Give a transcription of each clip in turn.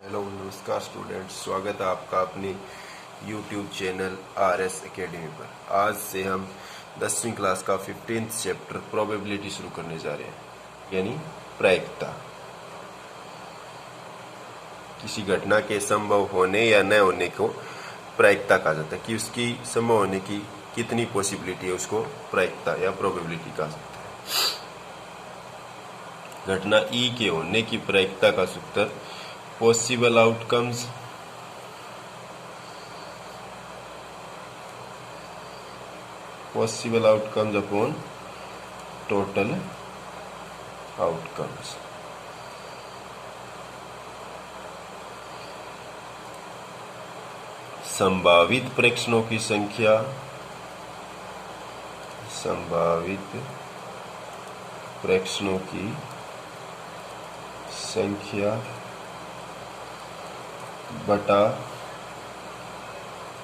Hello नमस्कार students, स्वागत है आपका अपने YouTube चैनल RS एकेडमी पर। आज से हम 10वीं क्लास का 15th चैप्टर प्रोबेबिलिटी शुरू करने जा रहे हैं, यानी प्रायिकता। किसी घटना के संभव होने या न होने को प्रायिकता कहा जाता है कि उसकी संभव होने की कितनी पॉसिबिलिटी है, उसको प्रायिकता या प्रोबेबिलिटी कहा जाता है। घटना ई के होने की प्रायिकता का सूत्र possible outcomes upon total outcomes। संभावित प्रेक्षणों की संख्या बटा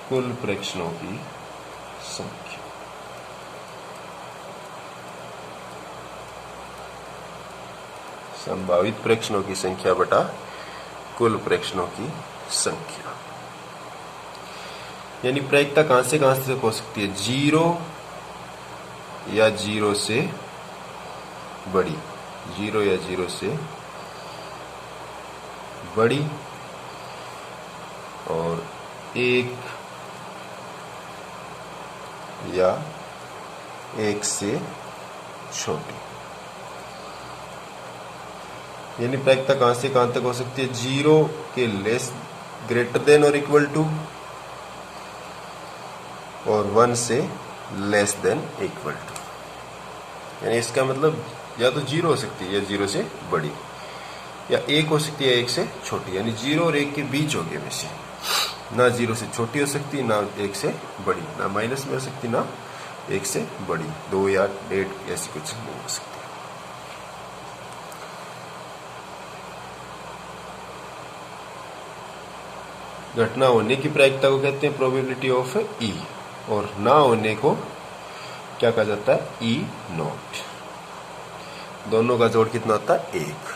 कुल प्रेक्षणों की संख्या। संभावित प्रेक्षणों की संख्या बटा कुल प्रेक्षणों की संख्या, यानी प्रायिकता कहां से तक हो सकती है? 0 या 0 से बड़ी, 0 या 0 से बड़ी और 1 या 1 से छोटी। यानी प्रायिकता कहां से कहां तक हो सकती है? 0 के लेस ग्रेटर देन और इक्वल टू और 1 से लेस देन इक्वल टू। यानी इसका मतलब या तो 0 हो सकती है या 0 से बड़ी, या 1 हो सकती है 1 से छोटी, यानी 0 और 1 के बीच होगी। वैसे ना 0 से छोटी हो सकती, ना 1 से बड़ी, ना माइनस में हो सकती, ना 1 से बड़ी, 2 या 1.5 ऐसी कुछ नहीं हो सकती। घटना होने की प्रायिकता को कहते हैं प्रोबेबिलिटी ऑफ ई, और ना होने को क्या कहा जाता है? ई नॉट। दोनों का जोड़ कितना होता है? 1।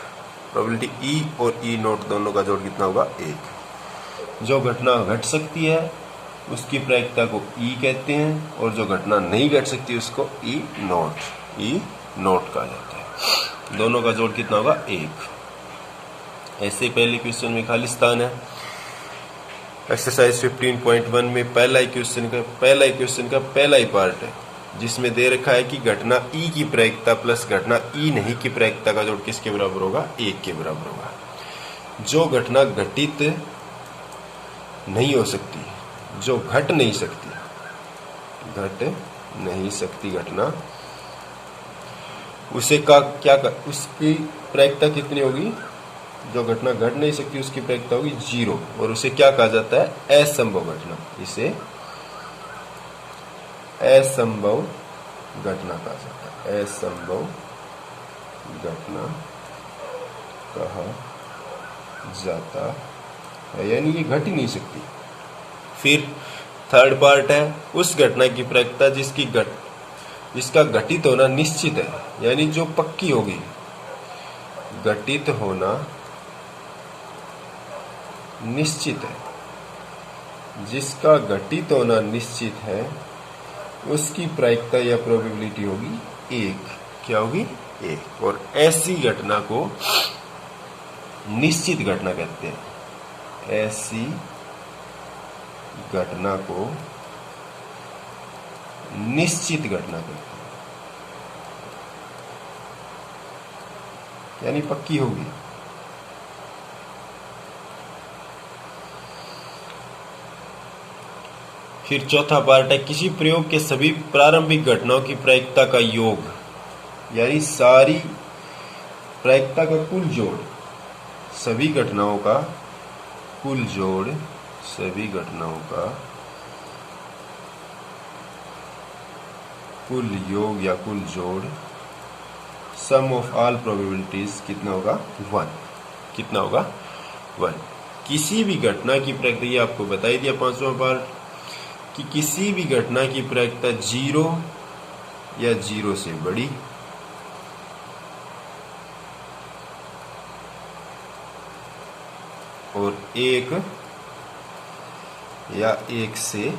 प्रोबेबिलिटी ई और ई नॉट दोनों का जोड़ कितना होगा? 1। जो घटना घट सकती है उसकी प्रायिकता को ई कहते हैं, और जो घटना नहीं घट सकती उसको ई नॉट कहा जाता है। दोनों का जोड़ कितना होगा? 1। ऐसे पहले क्वेश्चन में खाली स्थान है। एक्सरसाइज 15.1 में पहला ही क्वेश्चन का पहला ही पार्ट है, जिसमें दे रखा है कि घटना ई की प्रायिकता प्लस घटना ई नहीं की प्रायिकता का जोड़ किसके बराबर होगा? 1 के बराबर होगा। जो घटना घटित नहीं हो सकती, जो घट नहीं सकती घटना, उसे का क्या कर, उसकी प्रायिकता कितनी होगी? जो घटना घट नहीं सकती उसकी प्रायिकता होगी 0, और उसे क्या कहा जाता है? असंभव घटना। इसे असंभव घटना कहा जाता है। असंभव घटना कहा जाता है, यानी ये घट ही नहीं सकती। फिर थर्ड पार्ट है उस घटना की प्रायिकता जिसका घटित होना निश्चित है, यानी जो पक्की होगी। घटित होना निश्चित है, जिसका घटित होना निश्चित है उसकी प्रायिकता या प्रोबेबिलिटी होगी 1। क्या होगी? 1। और ऐसी घटना को निश्चित घटना कहते हैं। ऐसी घटना को निश्चित घटना कहते हैं, यानी पक्की होगी। फिर चौथा पार्ट है किसी प्रयोग के सभी प्रारंभिक घटनाओं की प्रायिकता का योग, यानी सारी प्रायिकता का कुल जोड़, सभी घटनाओं का कुल जोड़, सभी घटनाओं का कुल योग या कुल जोड़, सम ऑफ ऑल प्रोबेबिलिटीज कितना होगा? 1। कितना होगा? 1। किसी भी घटना की प्रायिकता, आपको बता ही दिया 5वां पार्ट, कि किसी भी घटना की प्रायिकता 0 या 0 से बड़ी और एक या एक से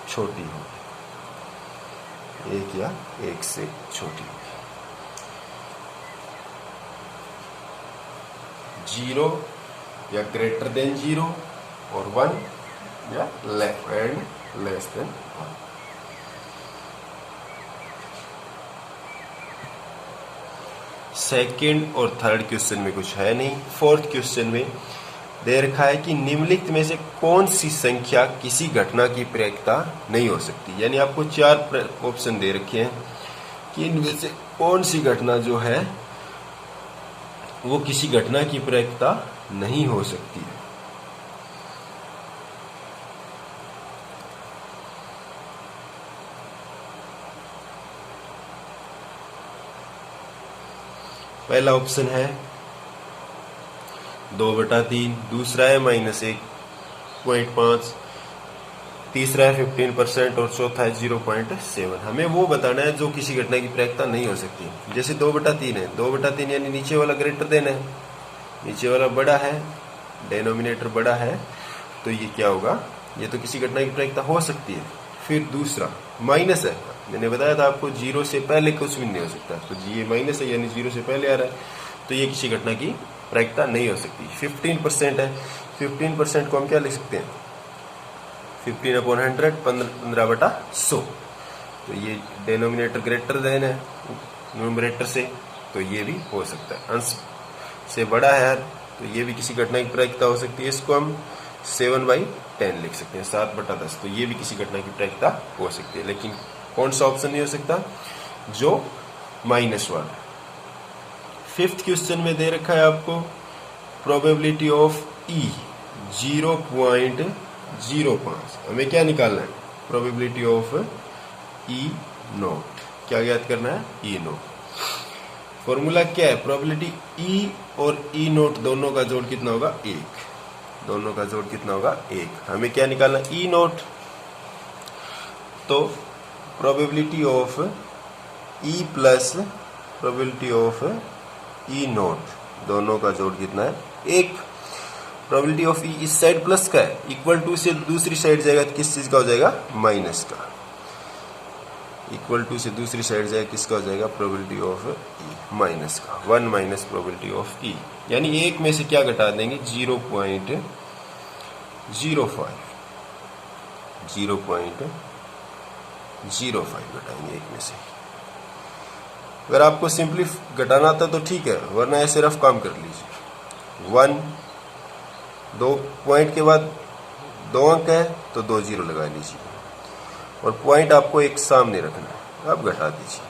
छोटी होगी, एक या एक से छोटी होगी। 0 या ग्रेटर देन 0 और 1 या लेस देन 1। सेकेंड और थर्ड क्वेश्चन में कुछ है नहीं। फोर्थ क्वेश्चन में दे रखा है कि निम्नलिखित में से कौन सी संख्या किसी घटना की प्रयोक्ता नहीं हो सकती। यानी आपको 4 ऑप्शन दे रखे हैं कि इनमें से कौन सी घटना जो है वो किसी घटना की प्रयोक्ता नहीं हो सकती है। पहला ऑप्शन है 2/3, दूसरा है -1.5, तीसरा है 15% और चौथा है 0.7। हमें वो बताना है जो किसी घटना की प्रयोक्ता नहीं हो सकती। जैसे 2/3 है, 2/3 यानी नीचे वाला ग्रेटर देन है, नीचे वाला बड़ा है, डिनोमिनेटर बड़ा है, तो ये क्या होगा, ये तो किसी घटना की प्रयोक्ता हो सकती है। फिर दूसरा माइनस है, मैंने बताया था आपको 0 से पहले कुछ भी नहीं हो सकता, तो ये माइनस है यानी 0 से पहले आ रहा है, तो ये किसी घटना की प्रयोक्ता नहीं हो सकती। 15% है, 15% को हम क्या लिख सकते हैं, 15/100, 15/100। तो ये डिनोमिनेटर ग्रेटर देन है न्यूमरेटर से, तो ये भी हो सकता है। अंश से बड़ा है तो ये भी किसी घटना की प्रयोक्ता हो सकती है। इसको हम 7/10 लिख सकते हैं, 7/10, तो ये भी किसी घटना की प्रयोक्ता हो सकती है। लेकिन कौन सा ऑप्शन नहीं हो सकता, जो माइनस वाला। फिफ्थ क्वेश्चन में दे रखा है आपको प्रोबेबिलिटी ऑफ E 0.05। हमें क्या निकालना है, प्रोबेबिलिटी ऑफ E नॉट। क्या ज्ञात करना है, E नॉट। फॉर्मूला क्या है, प्रोबेबिलिटी E और E नॉट दोनों का जोड़ कितना होगा, 1। दोनों का जोड़ कितना होगा, 1। हमें क्या निकालना, E नॉट। तो probability of E plus probability of E not, दोनों का जोड़ कितना है, 1। प्रोबेबिलिटी ऑफ E इस साइड प्लस का है, इक्वल टू से दूसरी साइड जाएगा तो किस चीज का हो जाएगा, माइनस का। इक्वल टू से दूसरी साइड जाएगा, किसका हो जाएगा, प्रोबेबिलिटी ऑफ E, माइनस का। 1 माइनस प्रोबेबिलिटी ऑफ E, यानी 1 में से क्या घटा देंगे, 0.05, 0.05 घटाएंगे 1 में से। अगर आपको सिंपली घटाना आता तो ठीक है, वरना ऐसे रफ काम कर लीजिए। 1, 2 पॉइंट के बाद 2 अंक है तो 2 0 लगा लीजिए, और पॉइंट आपको एक सामने रखना है, अब घटा दीजिए।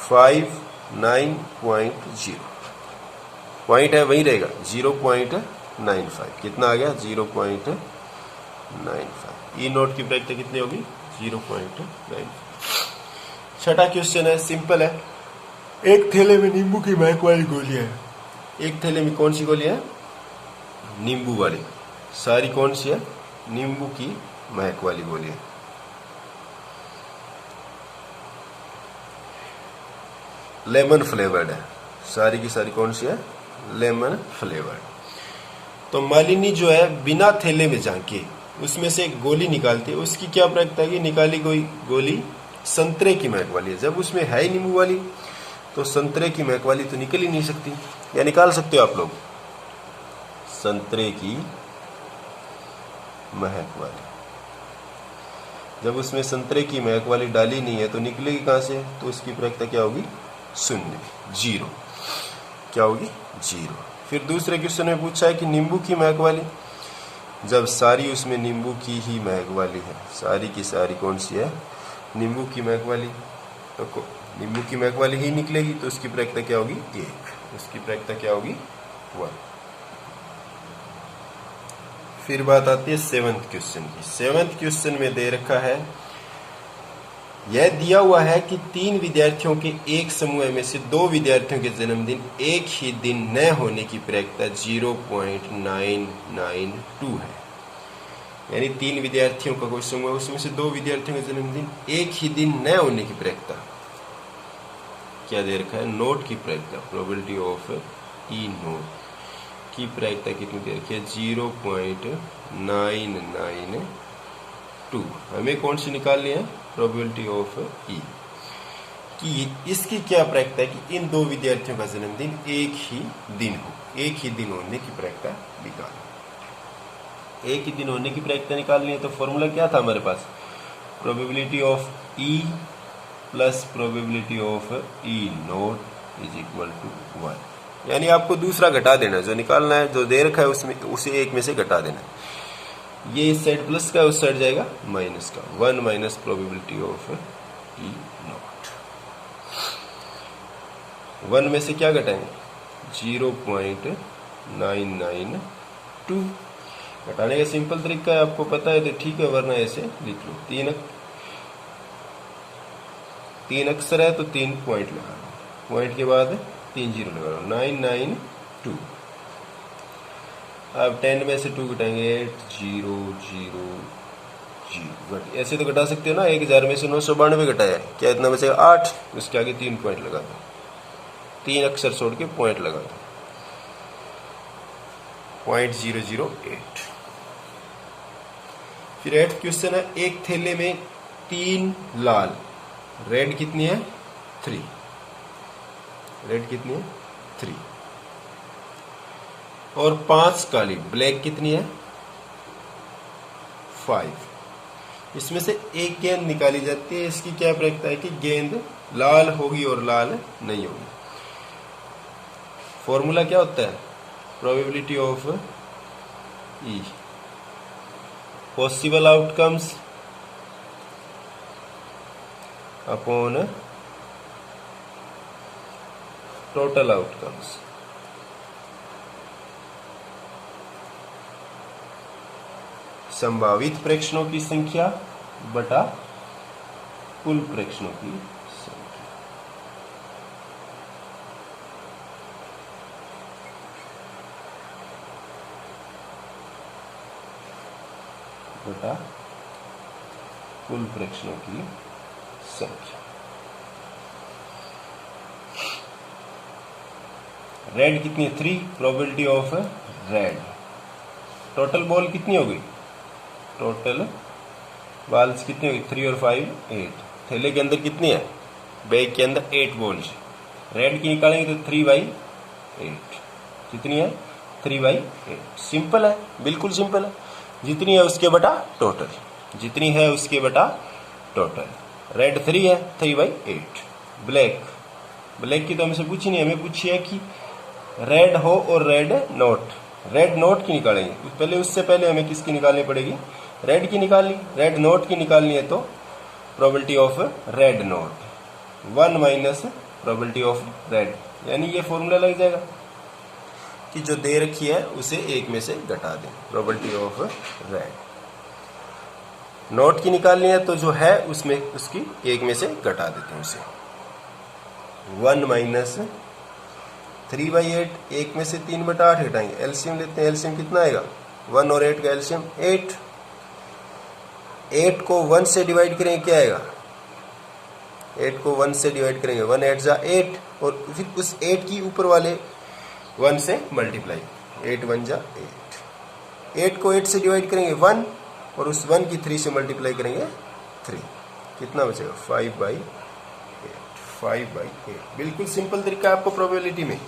5,9.0 पॉइंट है वहीं रहेगा, 0.95। कितना आ गया, 0.95। E नोट की प्रयोक्ता कितनी होगी, 0.95। छठा क्वेश्चन है, सिंपल है। एक थैले में नींबू की महक वाली गोलियां है। एक थैले में कौन सी गोलियां है, नींबू वाली। सारी कौन सी है, नींबू की महक वाली गोलियां। लेमन फ्लेवर्ड है, सारी की सारी कौन सी है, लेमन फ्लेवर्ड। तो मालिनी जो है बिना थैले में झांके उसमें से एक गोली निकालती है, उसकी क्या प्रयोक्ता की, निकाली कोई गोली संतरे की महक वाली है। जब उसमें है ही नींबू वाली तो संतरे की महक वाली तो निकल ही नहीं सकती। या निकाल सकते हो आप लोग, संतरे की महक वाली। जब उसमें संतरे की महक वाली डाली नहीं है तो निकलेगी कहां से, तो उसकी प्रयोक्ता क्या होगी, 0, 0। क्या होगी, 0। फिर दूसरे क्वेश्चन में पूछा है कि नींबू की महक वाली, जब सारी उसमें नींबू की ही महक वाली है, सारी की सारी कौन सी है, नींबू की महक वाली, तो नींबू की महक वाली ही निकलेगी, तो उसकी प्रयोक्ता क्या होगी, 1। उसकी प्रयोक्ता क्या होगी, 1। फिर बात आती है 7th क्वेश्चन की। 7th क्वेश्चन में दे रखा है, यह दिया हुआ है कि 3 विद्यार्थियों के एक समूह में से 2 विद्यार्थियों के जन्मदिन एक ही दिन न होने की प्रयोक्ता 0.992 है। यानी 3 विद्यार्थियों का कोई समूह है, उसमें से 2 विद्यार्थियों का जन्मदिन एक ही दिन न होने की प्रयोक्ता क्या दे रखा है, नोट की प्रयोक्ता, प्रोबेबिलिटी ऑफ ई नोट की प्रायिकता कितनी दे रखी है? 0.992। हमें कौन सी निकालनी है? प्रोबेबिलिटी ऑफ ई कि इसकी क्या प्रायिकता है कि इन दो विद्यार्थियों का जन्मदिन एक ही दिन हो, एक ही दिन होने की प्रायिकता निकालनी। एक ही दिन होने की प्रायिकता निकालनी है तो फॉर्मूला क्या था हमारे पास? Probability of E plus probability of E not is equal to 1। यानी आपको दूसरा घटा देना है, जो निकालना है, जो दे रखा है उसमें उसे एक में से घटा देना है। ये इस साइड प्लस का, उस साइड जाएगा माइनस का। 1 minus probability of E note. 1 में से क्या घटाएंगे? 0.992। घटाने का सिंपल तरीका है, आपको पता है तो ठीक है, वरना ऐसे लिख लो। तीन अक्षर है तो 3 पॉइंट लगा लो, पॉइंट के बाद 3 जीरो लगा लो। 992। अब 10 में से 2 घटाएंगे 8 0 0 0। ऐसे तो घटा सकते हो ना, 1000 में से 992 घटाया है, क्या इतना बचेगा? 8। उसके आगे 3 पॉइंट लगा दो, 3 अक्षर छोड़ के पॉइंट लगा दो। 0.008। फिर 8th क्वेश्चन है, एक थैले में 3 लाल, रेड कितनी है? 3। रेड कितनी है? 3। और 5 काली, ब्लैक कितनी है? 5। इसमें से एक गेंद निकाली जाती है, इसकी क्या प्रायिकता है कि गेंद लाल होगी और लाल नहीं होगी? फॉर्मूला क्या होता है? Probability of E, possible outcomes upon total outcomes. संभावित प्रेक्षणों की संख्या बटा कुल प्रेक्षणों की संख्या। बटा कुल प्रेक्षणों की संख्या। रेड कितनी है? 3। Probability of red. Total ball कितनी हो गई? टोटल बॉल्स कितनी हो गई? 3 और 5 8। थैले के अंदर कितनी है? बैग के अंदर 8 बॉल्स। रेड की निकालेंगे तो 3/8। कितनी है? 3/8। सिंपल है, बिल्कुल सिंपल है। जितनी है उसके बटा टोटल, जितनी है उसके बटा टोटल। रेड 3 है, 3/8। ब्लैक, ब्लैक की तो हमसे पूछी नहीं, हमें पूछी है कि रेड हो और रेड नोट। रेड नोट की निकालेंगे, पहले उससे पहले हमें किसकी निकालनी पड़ेगी? रेड की निकालनी। रेड नोट की निकालनी है तो probability of red note 1 minus probability of red, यानी ये फॉर्मूला लग जाएगा कि जो दे रखी है उसे एक में से घटा दें। Probability of red. नोट की निकालनी है तो जो है उसमें उसकी एक में से घटा देते हैं उसे। 1 माइनस 3/8, एक में से 3/8 घटाएंगे। एलसीएम लेते हैं, एलसीएम कितना आएगा? 1 और 8 का एलसीएम 8। 8 को 1 से डिवाइड करेंगे, क्या आएगा? 8 को 1 से डिवाइड करेंगे, 1 8 जा 8, और फिर उस 8 की ऊपर वाले 1 से मल्टीप्लाई, 8 1 जा 8। 8 को 8 से डिवाइड करेंगे 1, और उस 1 की 3 से मल्टीप्लाई करेंगे 3। कितना बचेगा? 5/8। 5/8। बिल्कुल सिंपल तरीका है। आपको प्रोबेबिलिटी में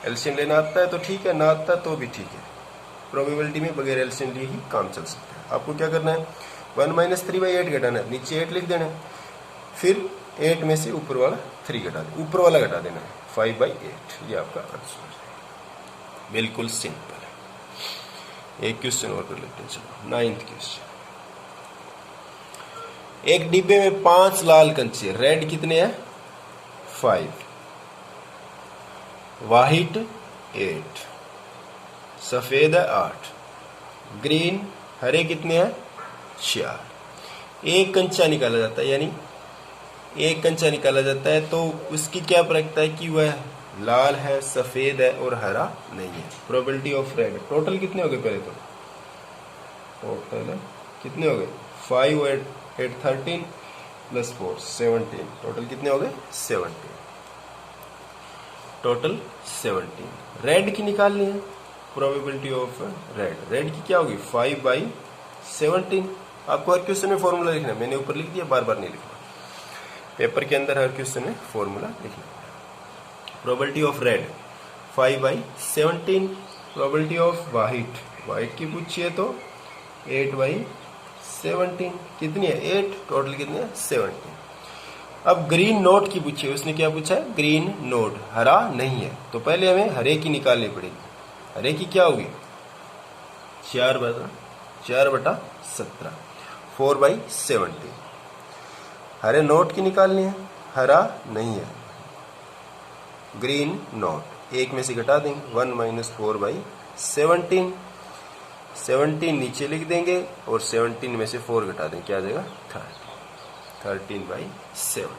एलसीएम लेना आता है तो ठीक है, ना आता तो भी ठीक है। प्रोबेबिलिटी में बगैर एलसीएम लिए ही काम चल सकता है। आपको क्या करना है? 1 माइनस 3/8 घटाना है, नीचे 8 लिख देना है, फिर 8 में से ऊपर वाला 3 घटा देना, ऊपर वाला घटा देना है, 5/8। ये आपका आंसर है। बिल्कुल सिंपल है। एक क्वेश्चन और कर लेते हैं, चलो 9th क्वेश्चन। एक डिब्बे में 5 लाल कंचे, रेड कितने हैं? 5, व्हाइट 8, सफेद है 8, ग्रीन हरे कितने हैं? 4। एक कंचा निकाला जाता है, यानी एक कंचा निकाला जाता है तो उसकी क्या प्रायिकता है कि वह लाल है, सफेद है और हरा नहीं है? Probability of red. टोटल कितने हो गए? पहले तो टोटल कितने हो गए? 5 और 8 13 प्लस 4 17। टोटल कितने हो गए? 17। टोटल 17। रेड की निकालनी है, प्रोबेबिलिटी ऑफ रेड की क्या होगी 5/17। आपको हर क्वेश्चन में फॉर्मूला लिखना है, मैंने ऊपर लिख दिया, बार बार नहीं लिखना, पेपर के अंदर हर क्वेश्चन में फॉर्मूला लिखना है। Probability of red 5/17। Probability of white की पूछी है तो 8/17। कितनी है 8, टोटल कितनी है 17। अब ग्रीन नोट की पूछी है, उसने क्या पूछा है ग्रीन नोट, हरा नहीं है, तो पहले हमें हरे की निकालनी पड़ेगी। हरे की क्या होगी 4/17, 4/17। हरे नोट की निकालनी है, हरा नहीं है, ग्रीन नोट, एक में से घटा देंगे 1 - 4/17। 17 नीचे लिख देंगे और 17 में से 4 घटा देंगे, क्या आ जाएगा 13/7।